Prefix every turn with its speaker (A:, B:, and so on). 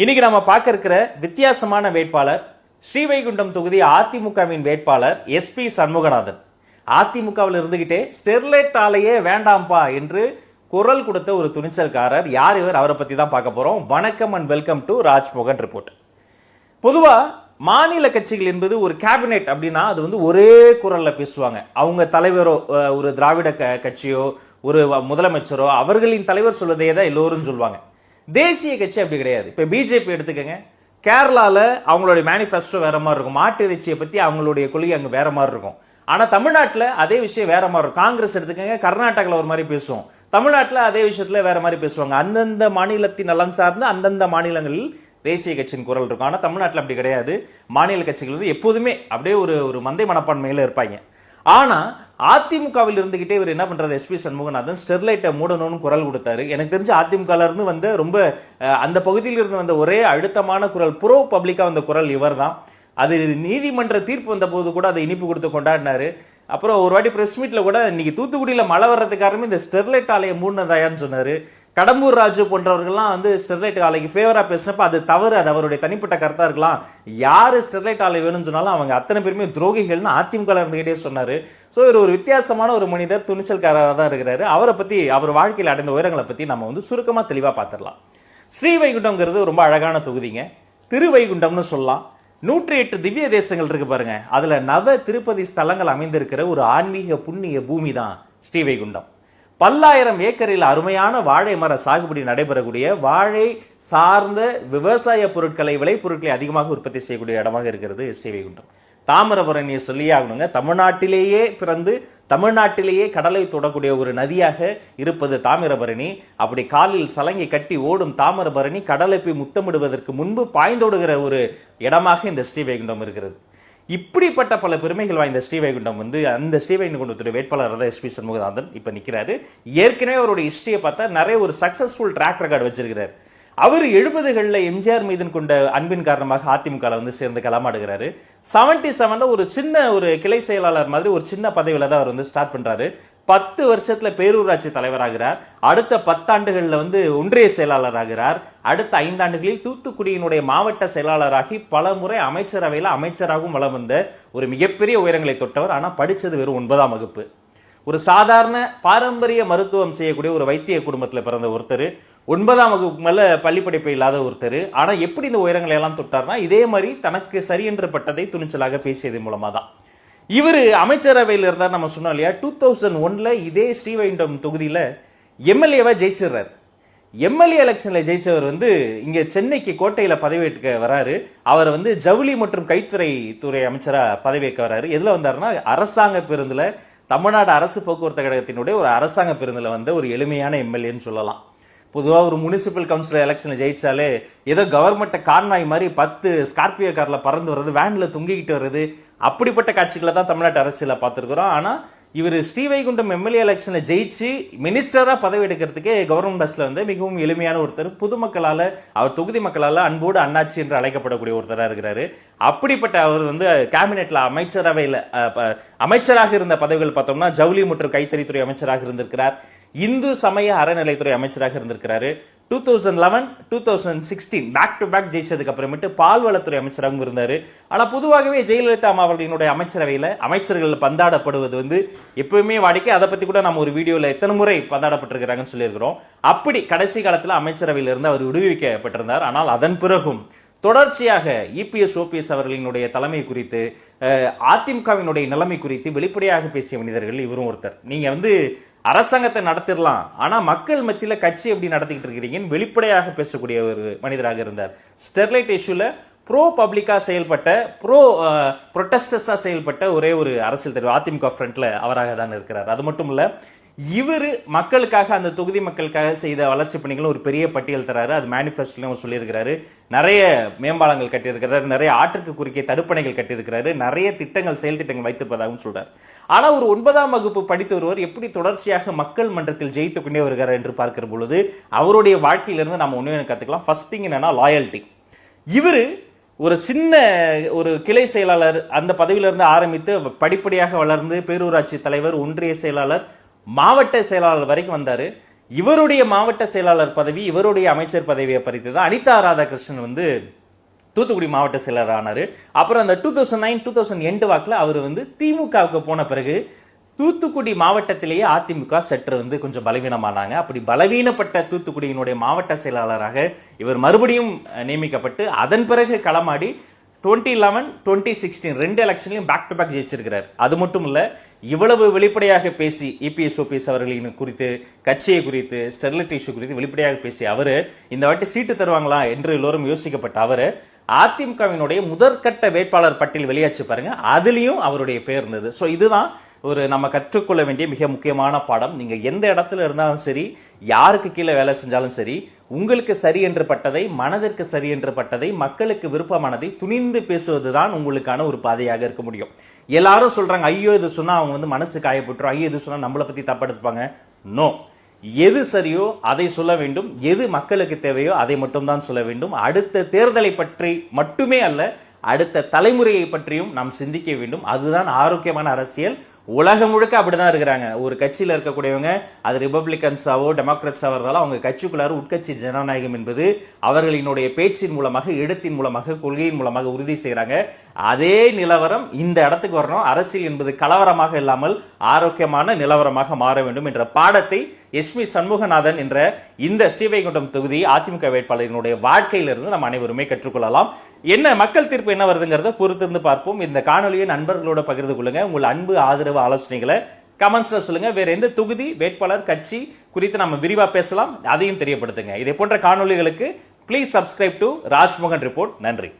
A: இன்னைக்கு நம்ம பார்க்க இருக்கிற வித்தியாசமான வேட்பாளர் ஸ்ரீவைகுண்டம் தொகுதி அதிமுகவின் வேட்பாளர் எஸ்பி சண்முகநாதன். அதிமுகவில் இருந்துகிட்டே ஸ்டெர்லைட் ஆலையே வேண்டாம்பா என்று குரல் கொடுத்த ஒரு துணிச்சல்காரர். யார் இவர்? அவரை பத்தி தான் பார்க்க போறோம். வணக்கம் and welcome to Rajmohan report. பொதுவா மாநில கட்சிகள் என்பது ஒரு கேபினெட் அப்படின்னா அது வந்து ஒரே குரல்ல பேசுவாங்க. அவங்க தலைவரோ ஒரு திராவிட கட்சியோ ஒரு முதலமைச்சரோ அவர்களின் தலைவர் சொல்வதே தான் எல்லோரும் சொல்லுவாங்க. தேசிய கட்சி அப்படி கிடையாது. இப்ப பிஜேபி எடுத்துக்கங்க, கேரளால அவங்களுடைய மேனிஃபெஸ்டோ வேற மாதிரி இருக்கும். மாட்டு இறைச்சியை பத்தி அவங்களுடைய கொள்கை அங்க வேற மாதிரி இருக்கும். ஆனா தமிழ்நாட்டில் அதே விஷயம் வேற மாதிரி இருக்கும். காங்கிரஸ் எடுத்துக்கங்க, கர்நாடகாவில் ஒரு மாதிரி பேசுவோம், தமிழ்நாட்டில் அதே விஷயத்துல வேற மாதிரி பேசுவாங்க. அந்தந்த மாநிலத்தின் நலன் சார்ந்து அந்தந்த மாநிலங்களில் தேசிய கட்சியின் குரல் இருக்கும். ஆனா தமிழ்நாட்டில் அப்படி கிடையாது. மாநில கட்சிகள் வந்து எப்போதுமே அப்படியே ஒரு மந்தை மனப்பான்மையில இருப்பாங்க. ஆனா அதிமுகவில் இருந்துகிட்டே இவர் என்ன பண்றாரு? எஸ்பி சண்முகநாதன் ஸ்டெர்லைட்டை மூடணும்னு குரல் கொடுத்தாரு. எனக்கு தெரிஞ்சு அதிமுக இருந்து வந்து ரொம்ப அந்த பகுதியில் இருந்து வந்த ஒரே அழுத்தமான குரல், ப்ரோ பப்ளிக்கா வந்த குரல் இவர் தான். அது நீதிமன்ற தீர்ப்பு வந்த போது கூட அதை இனிப்பு கொடுத்து கொண்டாடினாரு. அப்புறம் ஒரு வாட்டி பிரஸ் மீட்ல கூட இன்னைக்கு தூத்துக்குடியில மழை வர்றதுக்கு காரணமே இந்த ஸ்டெர்லைட் ஆலையை மூடினதாயான்னு சொன்னாரு. கடம்பூர் ராஜு போன்றவர்கள்லாம் வந்து ஸ்டெர்லைட் ஆலைக்கு ஃபேவரா பேசினப்ப அது தவறு, அது அவருடைய தனிப்பட்ட கருத்தா இருக்கலாம், யாரு ஸ்டெர்லைட் ஆலை வேணும்னு சொன்னாலும் அவங்க அத்தனை பேருமே துரோகிகள்னு அதிமுக இருந்துகிட்டே சொன்னாரு. ஸோ இவர் ஒரு வித்தியாசமான ஒரு மனிதர், துணிச்சல்காரராக தான் இருக்கிறாரு. அவரை பத்தி, அவர் வாழ்க்கையில் அடைந்த உயரங்களை பத்தி நம்ம வந்து சுருக்கமா தெளிவா பார்த்துடலாம். ஸ்ரீவைகுண்டம்ங்கிறது ரொம்ப அழகான தொகுதிங்க. திருவைகுண்டம்னு சொல்லலாம். 108 திவ்ய தேசங்கள் இருக்கு பாருங்க. அதுல நவ திருப்பதி ஸ்தலங்கள் அமைந்திருக்கிற ஒரு ஆன்மீக புண்ணிய பூமி தான் ஸ்ரீவைகுண்டம். பல்லாயிரம் ஏக்கரில் அருமையான வாழை மர சாகுபடி நடைபெறக்கூடிய, வாழை சார்ந்த விவசாய பொருட்களை, விளைபொருட்களை அதிகமாக உற்பத்தி செய்யக்கூடிய இடமாக இருக்கிறது ஸ்ரீவைகுண்டம். தாமிரபரணியை சொல்லியே ஆகணுங்க. தமிழ்நாட்டிலேயே பிறந்து தமிழ்நாட்டிலேயே கடலை தொடக்கூடிய ஒரு நதியாக இருப்பது தாமிரபரணி. அப்படி காலில் சலங்கை கட்டி ஓடும் தாமிரபரணி கடலை போய் முத்தமிடுவதற்கு முன்பு பாய்ந்தோடுகிற ஒரு இடமாக இந்த ஸ்ரீவைகுண்டம் இருக்கிறது. இப்படிப்பட்ட பல பெருமைகள் வாய்ந்த ஸ்ரீவைகுண்டம் வந்து அந்த ஸ்ரீவைகுண்டத்துடைய வேட்பாளர் தான் எஸ்பி சண்முகநாதன் இப்ப நிக்கிறாரு. ஏற்கனவே அவருடைய ஹிஸ்டரியை பார்த்தா நிறைய ஒரு சக்சஸ்ஃபுல் ட்ராக் ரெக்கார்டு வச்சிருக்கிறார். அவர் 70களில் எம்ஜிஆர் மீது கொண்ட அன்பின் காரணமாக அதிமுக வந்து சேர்ந்து களமாடுகிறாரு. 77ல ஒரு சின்ன ஒரு கிளை செயலாளர் மாதிரி ஒரு சின்ன பதவியில தான் அவர் வந்து ஸ்டார்ட் பண்றாரு. 10 வருஷத்துல பேரூராட்சி தலைவராகிறார். அடுத்த 10 ஆண்டுகள்ல வந்து ஒன்றிய செயலாளர் ஆகிறார். அடுத்த 5 ஆண்டுகளில் தூத்துக்குடியினுடைய மாவட்ட செயலாளராகி பல முறை அமைச்சரவையில் அமைச்சராகவும் வலம் வந்த ஒரு மிகப்பெரிய உயரங்களை தொட்டவர். ஆனா படிச்சது வெறும் 9ஆம் வகுப்பு. ஒரு சாதாரண பாரம்பரிய மருத்துவம் செய்யக்கூடிய ஒரு வைத்திய குடும்பத்தில் பிறந்த ஒருத்தர், 9ஆம் வகுப்பு மேல பள்ளி படிப்பு இல்லாத ஒருத்தர். ஆனா எப்படி இந்த உயரங்களை எல்லாம் தொட்டார்னா இதே மாதிரி தனக்கு சரி என்று பட்டதை துணிச்சலாக பேசியது மூலமா தான். இவர் அமைச்சரவையில் இருந்தார். நம்ம சொன்னோம் இல்லையா, 2001ல இதே ஸ்ரீவைகுண்டம் தொகுதியில எம்எல்ஏவா ஜெயிச்சிடுறாரு. எம்எல்ஏ எலெக்ஷன்ல ஜெயிச்சவர் வந்து இங்க சென்னைக்கு கோட்டையில பதவியேற்க வராரு. அவர் வந்து ஜவுளி மற்றும் கைத்துறை அமைச்சரா பதவியேற்க வராரு. எதுல வந்தாருன்னா அரசாங்க பேருந்துல, தமிழ்நாடு அரசு போக்குவரத்து கழகத்தினுடைய ஒரு அரசாங்க பேருந்துல வந்த ஒரு எளிமையான எம்எல்ஏன்னு சொல்லலாம். பொதுவாக ஒரு முனிசிபல் கவுன்சிலர் எலெக்ஷன்ல ஜெயிச்சாலே ஏதோ கவர்மெண்ட் கான்வாய் மாதிரி 10 ஸ்கார்பியோ கார்ல பறந்து வர்றது, வேன்ல தொங்கிக்கிட்டு வர்றது, அப்படிப்பட்ட காட்சிகளை தான் தமிழ்நாட்டு அரசியல பார்த்துருக்கிறோம். ஆனா இவர் ஸ்ரீவைகுண்டம் எம்எல்ஏ எலெக்ஷன்ல ஜெயிச்சு மினிஸ்டரா பதவி எடுக்கிறதுக்கே கவர்மெண்ட் பஸ்ல வந்து மிகவும் எளிமையான ஒருத்தர், பொதுமக்களால, அவர் தொகுதி மக்களால அன்போடு அண்ணாச்சி என்று அழைக்கப்படக்கூடிய ஒருத்தரா இருக்கிறாரு. அப்படிப்பட்ட அவர் வந்து கேபினெட்ல அமைச்சராக இருந்த பதவிகள் பார்த்தோம்னா ஜவுளி மற்றும் கைத்தறித்துறை அமைச்சராக இருந்திருக்கிறார். இந்து சமய அறநிலைத்துறை அமைச்சராக இருந்திருக்கிறாரு. 2011, 2016 பேக் டு பேக் ஜெயிச்சதுக்கு அப்புறமேட்டு பால்வளத்துறை அமைச்சராகவும் இருந்தாரு. ஆனா பொதுவாகவே ஜெயலலிதா அவர்களுடைய அமைச்சரவையில அமைச்சர்கள் பந்தாடப்படுவது வந்து எப்பவுமே வாடிக்கை. அதை பத்தி கூட நம்ம ஒரு வீடியோல எத்தனை முறை பந்தாடப்பட்டிருக்கிறாங்கன்னு சொல்லியிருக்கிறோம். அப்படி கடைசி காலத்துல அமைச்சரவையில இருந்து அவர் விடுவிக்கப்பட்டிருந்தார். ஆனால் அதன் பிறகும் தொடர்ச்சியாக இபிஎஸ் ஓபிஎஸ் அவர்களினுடைய தலைமை குறித்து, அதிமுகவினுடைய நிலைமை குறித்து வெளிப்படையாக பேசிய மனிதர்கள் இவரும் ஒருத்தர். நீங்க வந்து அரசாங்கத்தை நடத்திடலாம், ஆனா மக்கள் மத்தியில கட்சி எப்படி நடத்திக்கிட்டு இருக்கிறீங்கன்னு வெளிப்படையாக பேசக்கூடிய ஒரு மனிதராக இருந்தார். ஸ்டெர்லைட் இஷ்யூல ப்ரோ பப்ளிக்கா செயல்பட்ட, ப்ரொடெஸ்டர்ஸா செயல்பட்ட ஒரே ஒரு அரசியல் தலைவர் அதிமுக ஃப்ரண்ட்ல அவராக தான் இருக்கிறார். அது மட்டும் இல்ல, இவர் மக்களுக்காக, அந்த தொகுதி மக்களுக்காக செய்த வளர்ச்சி பணிகளும் ஒரு பெரிய பட்டியல் தராரு. அது மேனிஃபெஸ்டோலையும் சொல்லியிருக்கிறாரு. நிறைய மேம்பாலங்கள் கட்டியிருக்கிறாரு, நிறைய ஆற்றுக்கு குறுக்கே தடுப்பணைகள் கட்டியிருக்கிறாரு, நிறைய திட்டங்கள், செயல் திட்டங்கள் வைத்திருப்பதாகவும் சொல்றாரு. ஆனா ஒரு 9ஆம் வகுப்பு படித்த ஒருவர் எப்படி தொடர்ச்சியாக மக்கள் மன்றத்தில் ஜெயித்துக் கொண்டே வருகிறார் என்று பார்க்கிற பொழுது அவருடைய வாழ்க்கையிலிருந்து நம்ம ஒண்ணு கத்துக்கலாம். ஃபர்ஸ்ட் திங் என்னன்னா லாயல்டி. இவரு ஒரு சின்ன ஒரு கிளை செயலாளர் அந்த பதவியிலிருந்து ஆரம்பித்து படிப்படியாக வளர்ந்து பேரூராட்சி தலைவர், ஒன்றிய செயலாளர், மாவட்ட செயலாளர் வரைக்கும் வந்தாரு. இவருடைய மாவட்ட செயலாளர் பதவி, இவருடைய அமைச்சர் பதவியை பறித்து தான் அனிதா ராதாகிருஷ்ணன் வந்து தூத்துக்குடி மாவட்ட செயலர் ஆனாரு. அப்புறம் அந்த 2009-2010 வாக்குல அவர் வந்து திமுகவுக்கு போன பிறகு தூத்துக்குடி மாவட்டத்திலேயே அதிமுக சற்று வந்து கொஞ்சம் பலவீனமானாங்க. அப்படி பலவீனப்பட்ட தூத்துக்குடியினுடைய மாவட்ட செயலாளராக இவர் மறுபடியும் நியமிக்கப்பட்டு அதன் பிறகு களமாடி 2011-2016 ரெண்டு எலெக்ஷன்லையும் பேக் டு பேக் ஜெயிச்சிருக்கிறார். அது மட்டும் இல்ல, இவ்வளவு வெளிப்படையாக பேசி இபிஎஸ் ஓபிஎஸ் அவர்களின் குறித்து, கட்சியை குறித்து, ஸ்டெர்லைட் இஷ்யூ குறித்து வெளிப்படையாக பேசி அவரு இந்த வாட்டி சீட்டு தருவாங்களா என்று எல்லோரும் யோசிக்கப்பட்ட அவரு அதிமுகவினுடைய முதற்கட்ட வேட்பாளர் பட்டியல் வெளியாச்சு பாருங்க, அதுலயும் அவருடைய பேர் இருந்தது. ஸோ இதுதான் ஒரு நம்ம கற்றுக்கொள்ள வேண்டிய மிக முக்கியமான பாடம். நீங்க எந்த இடத்துல இருந்தாலும் சரி, யாருக்கு கீழே வேலை செஞ்சாலும் சரி, உங்களுக்கு சரி என்று பட்டதை, மனதிற்கு சரி என்று பட்டதை, மக்களுக்கு விருப்பமானதை துணிந்து பேசுவதுதான் உங்களுக்கான ஒரு பாதையாக இருக்க முடியும். எல்லாரும் சொல்றாங்க, ஐயோ இது சொன்னா அவங்க வந்து மனசு காயப்பட்டுரும், ஐயோ இது சொன்னா நம்மளை பத்தி தப்படுத்துப்பாங்க. நோ, எது சரியோ அதை சொல்ல வேண்டும், எது மக்களுக்கு தேவையோ அதை மட்டும் தான் சொல்ல வேண்டும். அடுத்த தேர்தலை பற்றி மட்டுமே அல்ல, அடுத்த தலைமுறையை பற்றியும் நாம் சிந்திக்க வேண்டும். அதுதான் ஆரோக்கியமான அரசியல். உலகம் முழுக்க அப்படிதான் இருக்கிறாங்க. ஒரு கட்சியில் இருக்கக்கூடியவங்க அது ரிபப்ளிகன்ஸாவோ டெமோக்ராட்ஸாவோ இருந்தாலும் அவங்க கட்சிக்குள்ளார உட்கட்சி ஜனநாயகம் என்பது அவர்களினுடைய பேச்சின் மூலமாக, எழுத்தின் மூலமாக, கொள்கையின் மூலமாக உறுதி செய்யறாங்க. அதே நிலவரம் இந்த இடத்துக்கு வரணும். அரசியல் என்பது கலவரமாக இல்லாமல் ஆரோக்கியமான நிலவரமாக மாற வேண்டும் என்ற பாடத்தை எஸ்பி சண்முகநாதன் என்ற இந்த ஸ்ரீவைகுண்டம் தொகுதி அதிமுக வேட்பாளரினுடைய வாழ்க்கையிலிருந்து நம்ம அனைவருமே கற்றுக்கொள்ளலாம். என்ன மக்கள் தீர்ப்பு என்ன வருதுங்கிறத பொறுத்திருந்து பார்ப்போம். இந்த காணொலியை நண்பர்களோட பகிர்ந்து கொள்ளுங்க. உங்கள் அன்பு, ஆதரவு, ஆலோசனைகளை கமெண்ட்ஸ்ல சொல்லுங்க. வேற எந்த தொகுதி, வேட்பாளர், கட்சி குறித்து நம்ம விரிவா பேசலாம், அதையும் தெரியப்படுத்துங்க. இதே போன்ற காணொலிகளுக்கு please subscribe to Rajmohan report. நன்றி.